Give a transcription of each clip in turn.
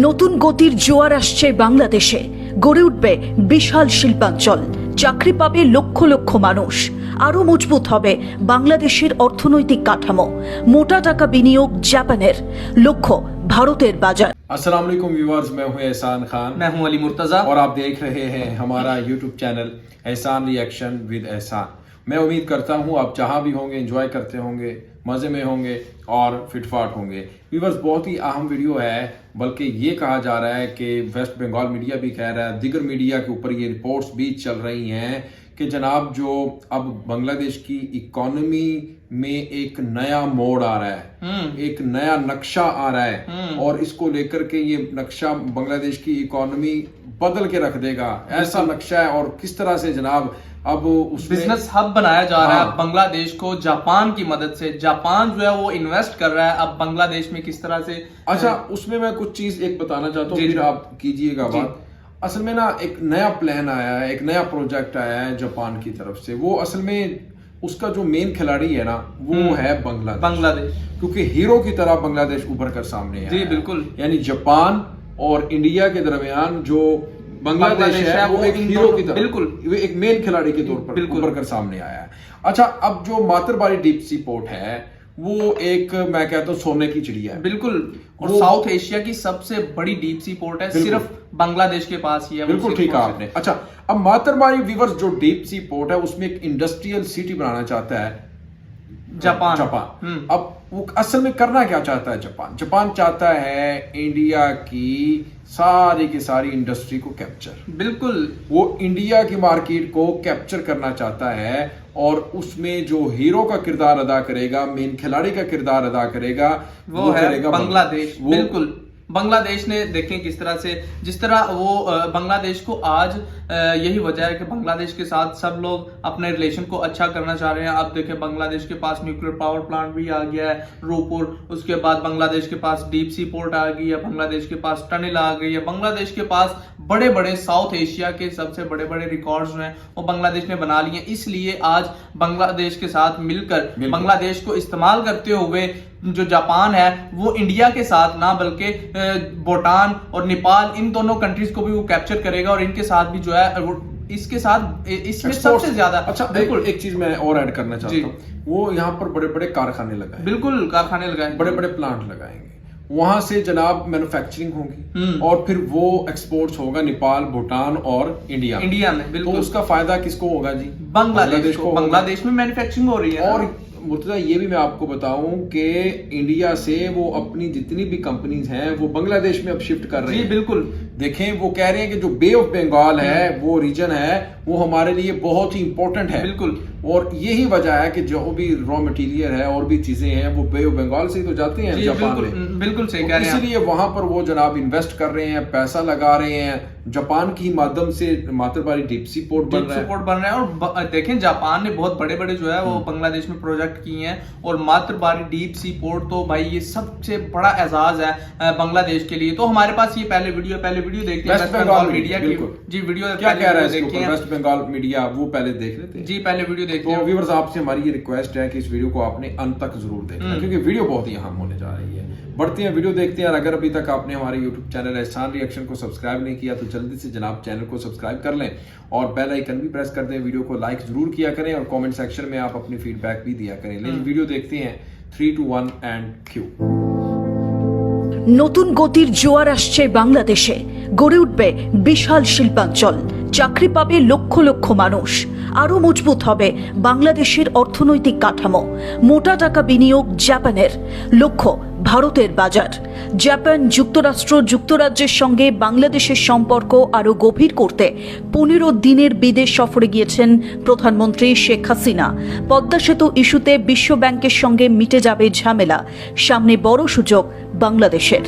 নতুন গতির জোয়ার আসছে বাংলাদেশে। গড়ে উঠবে বিশাল শিল্পাঞ্চল, চাকরি পাবে লক্ষ লক্ষ মানুষ, আরও মজবুত হবে বাংলাদেশের অর্থনৈতিক কাঠামো। মোটা টাকা বিনিয়োগ জাপানের, লক্ষ্য ভারতের বাজার। अस्सलाम वालेकुम व्यूअर्स, मैं हूं एहसान खान। मैं हूं अली मुर्तजा और आप देख रहे हैं हमारा यूट्यूब चैनल एहसान रिएक्शन विद एहसान। मैं उम्मीद करता हूं आप जहां भी होंगे एंजॉय करते होंगे, मज़े में होंगे और फिटफाट होंगे। व्यूअर्स, बहुत ही अहम वीडियो है, बल्कि ये कहा जा रहा है कि वेस्ट बंगाल मीडिया भी कह रहा है, दीगर मीडिया के ऊपर ये रिपोर्ट्स भी चल रही हैं कि जनाब जो अब बांग्लादेश की इकोनॉमी में एक नया मोड़ आ रहा है, एक नया नक्शा आ रहा है और इसको लेकर के ये नक्शा बांग्लादेश की इकोनॉमी बदल के रख देगा। ऐसा नक्शा है और किस तरह से जनाब अब उसमें बिजनेस हब बनाया जा रहा है बांग्लादेश को जापान की मदद से। जापान जो है वो इन्वेस्ट कर रहा है अब बांग्लादेश में किस तरह से। अच्छा, उसमें मैं कुछ चीज एक बताना चाहता हूँ, फिर आप कीजिएगा बात। असल में ना एक नया प्लान आया है, एक नया प्रोजेक्ट आया है जापान की तरफ से। वो असल में उसका जो मेन खिलाड़ी है ना वो है बांग्लादेश, क्योंकि हीरो की तरह बांग्लादेश उभर कर सामने आया। जी बिल्कुल, यानी जापान और इंडिया के दरमियान जो बांग्लादेश है वो एक हीरो की तरह, बिल्कुल वो एक मेन खिलाड़ी के तौर पर उभर कर सामने आया है। अच्छा, अब जो मातरबारी डीप सी पोर्ट है वो एक, मैं कहता हूँ, सोने की चिड़िया है। बिल्कुल, और साउथ एशिया की सबसे बड़ी डीप सी पोर्ट है, सिर्फ बांग्लादेश के पास ही है। बिल्कुल ठीक कहा आपने। अच्छा, अब मातरबारी व्यूअर्स जो डीप सी पोर्ट है उसमें एक इंडस्ट्रियल सिटी बनाना चाहता है जापान। अब वो असल में करना क्या चाहता है जापान चाहता है इंडिया की सारी इंडस्ट्री को कैप्चर। बिल्कुल, वो इंडिया की मार्केट को कैप्चर करना चाहता है और उसमें जो हीरो का किरदार अदा करेगा, मेन खिलाड़ी का किरदार अदा करेगा, वो है बांग्लादेश। बिल्कुल, बांग्लादेश ने देखें किस तरह से, जिस तरह वो बांग्लादेश को आज यही वजह है कि बांग्लादेश के साथ सब लोग अपने रिलेशन को अच्छा करना चाह रहे हैं। अब देखें बांग्लादेश के पास न्यूक्लियर पावर प्लांट भी आ गया है रूपुर, उसके बाद बांग्लादेश के पास डीप सी पोर्ट आ गई है, बांग्लादेश के पास टनल आ गई है, बांग्लादेश के पास बड़े बड़े साउथ एशिया के सबसे बड़े बड़े रिकॉर्ड्स हैं वो बांग्लादेश ने बना लिए। इसलिए आज बांग्लादेश के साथ मिलकर बांग्लादेश को इस्तेमाल करते हुए जो जापान है वो इंडिया के साथ ना बल्कि भूटान और नेपाल, इन दोनों कंट्रीज को भी वो कैप्चर करेगा और इनके साथ भी जो है वो इसके साथ इसमें सबसे ज्यादा। अच्छा, बिल्कुल एक चीज मैं और ऐड करना चाहता हूँ, वो यहाँ पर बड़े बड़े कारखाने लगाए, बिल्कुल कारखाने लगाए, बड़े बड़े प्लांट लगाएंगे, वहां से जनाब मैन्युफैक्चरिंग होगी और फिर वो एक्सपोर्ट्स होगा नेपाल, भूटान और इंडिया में। बिल्कुल, तो उसका फायदा किसको होगा जी? बांग्लादेश को। बांग्लादेश में मैन्युफैक्चरिंग हो रही है। और मुर्तजा ये भी मैं आपको बताऊं कि इंडिया से वो अपनी जितनी भी कंपनीज हैं वो बांग्लादेश में अब शिफ्ट कर रही हैं। बिल्कुल, देखें वो कह रहे हैं कि जो बे ऑफ बंगाल है वो रीजन है वो हमारे लिए बहुत ही इंपॉर्टेंट है। बिल्कुल, और यही वजह है कि जो भी रॉ मटेरियल है और भी चीजें हैं वो बे ऑफ बंगाल से ही तो जाते हैं जापान में। बिल्कुल सही कह रहे हैं। इसलिए वहां पर वो जनाब इन्वेस्ट कर रहे हैं, पैसा लगा रहे हैं, जापान की माध्यम से मातरबारी डीप सी पोर्ट बन रहा है। और देखें जापान ने बहुत बड़े बड़े जो है वो बांग्लादेश में प्रोजेक्ट किए हैं और मातरबारी डीप सी पोर्ट तो भाई ये सबसे बड़ा एजाज है बांग्लादेश के लिए। तो हमारे पास ये पहले वीडियो देखते हैं वेस्ट बंगाल मीडिया की। जी वीडियो क्या कह रहा है वेस्ट बंगाल मीडिया, वो पहले देख लेते हैं। जी पहले वीडियो देखते हैं। व्यूअर्स, आपसे हमारी ये रिक्वेस्ट है कि इस वीडियो को आपने अंत तक जरूर देखना, क्योंकि वीडियो बहुत ही अहम होने जा रही है। बढ़ते हैं, वीडियो देखते हैं। और अगर अभी तक आपने हमारे यूट्यूब चैनल एहसान रिएक्शन को सब्सक्राइब नहीं किया तो जल्दी से जनाब चैनल को सब्सक्राइब कर लें और बेल आइकन भी प्रेस कर दें। वीडियो को लाइक जरूर किया करें और कमेंट सेक्शन में आप अपनी फीडबैक भी दिया करें। लेकिन वीडियो देखते हैं 3, 2, 1 एंड क्यू। নতুন গতির জোয়ার আসছে বাংলাদেশে। গড়ে উঠবে বিশাল শিল্পাঞ্চল, চাকরি পাবে লক্ষ লক্ষ মানুষ, আরও মজবুত হবে বাংলাদেশের অর্থনৈতিক কাঠামো। মোটা টাকা বিনিয়োগ জাপানের, লক্ষ্য ভারতের বাজার। জাপান, যুক্তরাষ্ট্র, যুক্তরাজ্যের সঙ্গে বাংলাদেশের সম্পর্ক আরও গভীর করতে 15 দিনের বিদেশ সফরে গিয়েছেন প্রধানমন্ত্রী শেখ হাসিনা। পদ্মা সেতু ইস্যুতে বিশ্ব ব্যাংকের সঙ্গে মিটে যাবে ঝামেলা, সামনে বড় সুযোগ বাংলাদেশের।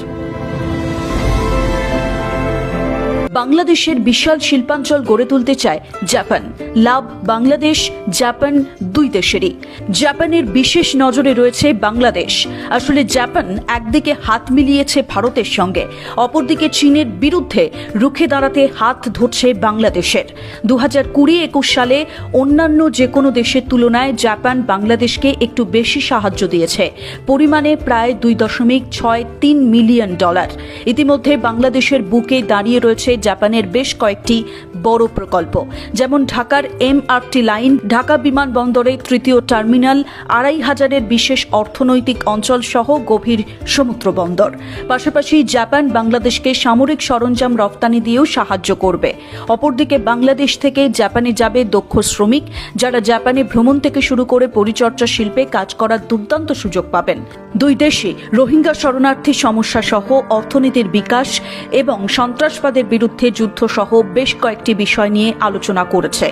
বাংলাদেশের বিশাল শিল্পাঞ্চল গড়ে তুলতে চায় জাপান। লাভ বাংলাদেশ জাপান দুই দেশেরই। জাপানের বিশেষ নজরে রয়েছে বাংলাদেশ। আসলে জাপান একদিকে হাত মিলিয়েছে ভারতের সঙ্গে, অপরদিকে চীনের বিরুদ্ধে রুখে দাঁড়াতে হাত ধরছে বাংলাদেশের। 2020-21 সালে অন্যান্য যে কোনো দেশের তুলনায় জাপান বাংলাদেশকে একটু বেশি সাহায্য দিয়েছে, পরিমাণে প্রায় $2.63 মিলিয়ন। ইতিমধ্যে বাংলাদেশের বুকে দাঁড়িয়ে রয়েছে জাপানের বেশ কয়েকটি বড় প্রকল্প, যেমন ঢাকার MRT লাইন, ঢাকা বিমানবন্দরে তৃতীয় টার্মিনাল, 2500-এর বিশেষ অর্থনৈতিক অঞ্চল সহ গভীর সমুদ্র বন্দর। পাশাপাশি জাপান বাংলাদেশকে সামরিক সরঞ্জাম রপ্তানি দিয়েও সাহায্য করবে। অপরদিকে বাংলাদেশ থেকে জাপানে যাবে দক্ষ শ্রমিক, যারা জাপানে ভ্রমণ থেকে শুরু করে পরিচর্যা শিল্পে কাজ করার দুর্দান্ত সুযোগ পাবেন। দুই দেশই রোহিঙ্গা শরণার্থী সমস্যা সহ অর্থনীতির বিকাশ এবং সন্ত্রাসবাদের বিরুদ্ধে যুদ্ধ সহ বেশ কয়েকটি বিষয় নিয়ে আলোচনা করেছে।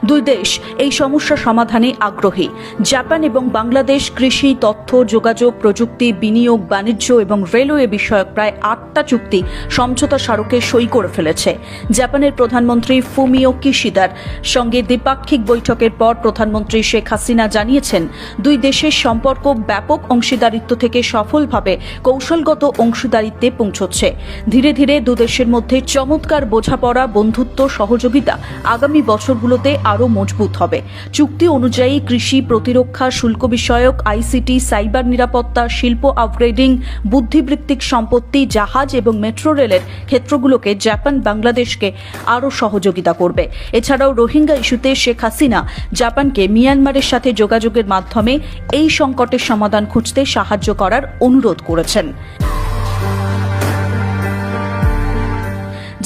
দুই দেশ এই সমস্যা সমাধানে আগ্রহী। জাপান এবং বাংলাদেশ কৃষি, তথ্য, যোগাযোগ, প্রযুক্তি, বিনিয়োগ, বাণিজ্য এবং রেলওয়ে বিষয়ক প্রায় 8টা চুক্তি সমঝোতা স্মারকে সই করে ফেলেছে। জাপানের প্রধানমন্ত্রী ফুমিও কিশিদার সঙ্গে দ্বিপাক্ষিক বৈঠকের পর প্রধানমন্ত্রী শেখ হাসিনা জানিয়েছেন, দুই দেশের সম্পর্ক ব্যাপক অংশীদারিত্ব থেকে সফলভাবে কৌশলগত অংশীদারিত্বে পৌঁছচ্ছে। ধীরে ধীরে দুদেশের মধ্যে চমৎকার বোঝাপড়া, বন্ধুত্ব, সহযোগিতা আগামী বছরগুলোতে আরও মজবুত হবে। চুক্তি অনুযায়ী কৃষি, প্রতিরক্ষা, শুল্ক বিষয়ক, ICT, সাইবার নিরাপত্তা, শিল্প আপগ্রেডিং, বুদ্ধিবৃত্তিক সম্পত্তি, জাহাজ এবং মেট্রো রেলের ক্ষেত্রগুলোকে জাপান বাংলাদেশকে আরও সহযোগিতা করবে। এছাড়াও রোহিঙ্গা ইস্যুতে শেখ হাসিনা জাপানকে মিয়ানমারের সাথে যোগাযোগের মাধ্যমে এই সংকটের সমাধান খুঁজতে সাহায্য করার অনুরোধ করেছেন।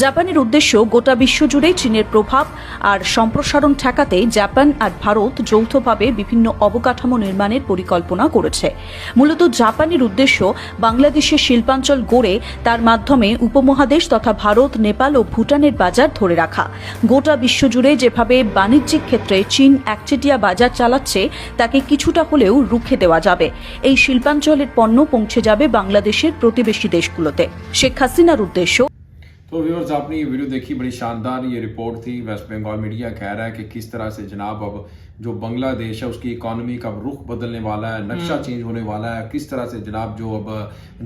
জাপানের উদ্দেশ্য গোটা বিশ্বজুড়ে চীনের প্রভাব আর সম্প্রসারণ ঠেকাতে জাপান আর ভারত যৌথভাবে বিভিন্ন অবকাঠামো নির্মাণের পরিকল্পনা করেছে। মূলত জাপানের উদ্দেশ্য বাংলাদেশের শিল্পাঞ্চল গড়ে তার মাধ্যমে উপমহাদেশ তথা ভারত, নেপাল ও ভুটানের বাজার ধরে রাখা। গোটা বিশ্বজুড়ে যেভাবে বাণিজ্যিক ক্ষেত্রে চীন একচেটিয়া বাজার চালাচ্ছে, তাকে কিছুটা হলেও রুখে দেওয়া যাবে। এই শিল্পাঞ্চলের পণ্য পৌঁছে যাবে বাংলাদেশের প্রতিবেশী দেশগুলোতে। শেখ হাসিনার উদ্দেশ্য। तो व्यूअर्स, आपने ये वीडियो देखी, बड़ी शानदार ये रिपोर्ट थी। वेस्ट बंगाल मीडिया कह रहा है कि किस तरह से जनाब अब जो बांग्लादेश है उसकी इकोनॉमी का रुख बदलने वाला है, नक्शा चेंज होने वाला है। किस तरह से जनाब जो अब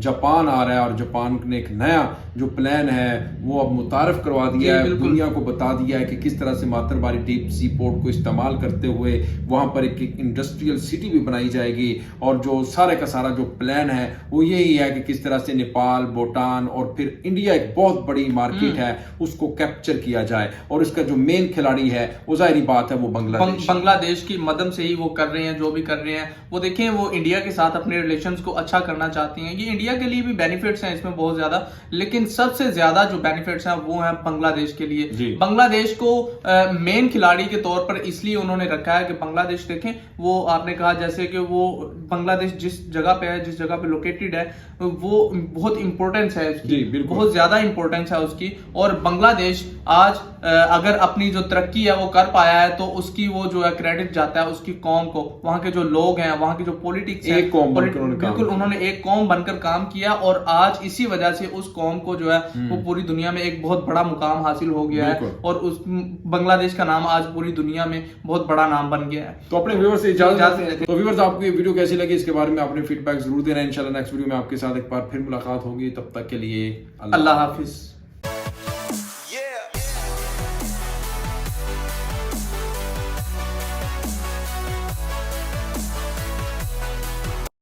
जापान आ रहा है और जापान ने एक नया जो प्लान है वो अब मुतारफ करवा दिया है, दुनिया को बता दिया है कि किस तरह से मातरबारी डीप सी पोर्ट को इस्तेमाल करते हुए वहाँ पर एक इंडस्ट्रियल सिटी भी बनाई जाएगी। और जो सारे का सारा जो प्लान है वो यही है कि किस तरह से नेपाल, भूटान और फिर इंडिया एक बहुत बड़ी मार्केट है उसको कैप्चर किया जाए। और इसका जो मेन खिलाड़ी है वो जाहिर बात है वो बांग्लादेश की मदद से ही वो कर रहे हैं, जो भी कर रहे हैं। वो देखें, वो इंडिया के साथ अपने रिलेशंस को अच्छा करना चाहती हैं। ये इंडिया के लिए भी बेनिफिट्स हैं इसमें बहुत ज्यादा, लेकिन सबसे ज्यादा जो बेनिफिट्स हैं वो हैं बांग्लादेश के लिए। बांग्लादेश को मेन खिलाड़ी के तौर पर इसलिए उन्होंने रखा है कि बांग्लादेश देखें, वो आपने कहा जैसे कि वो बांग्लादेश जिस जगह पे है, जिस जगह पे लोकेटेड है, वो बहुत इंपॉर्टेंस है उसकी, बहुत ज्यादा इंपॉर्टेंस है उसकी। और बांग्लादेश आज अगर अपनी जो तरक्की है वो कर पाया है तो उसकी वो जो है क्रेडिट जाता है उसकी कौम को, वहां के जो लोग हैं, वहां की जो पॉलिटिक्स है, बिल्कुल उन्होंने एक कौम बनकर काम किया। और आज इसी वजह से उस कौम को जो है वो पूरी दुनिया में एक बहुत बड़ा मुकाम हासिल हो गया है और उस बांग्लादेश का नाम आज पूरी दुनिया में बहुत बड़ा नाम बन गया है। तो अपने व्यूअर्स से इजाजत। तो व्यूअर्स, आपको ये वीडियो कैसी लगी इसके बारे में अपने फीडबैक जरूर देना। इंशाल्लाह नेक्स्ट वीडियो में आपके साथ एक बार फिर मुलाकात होगी। तब तक के लिए अल्लाह हाफिज।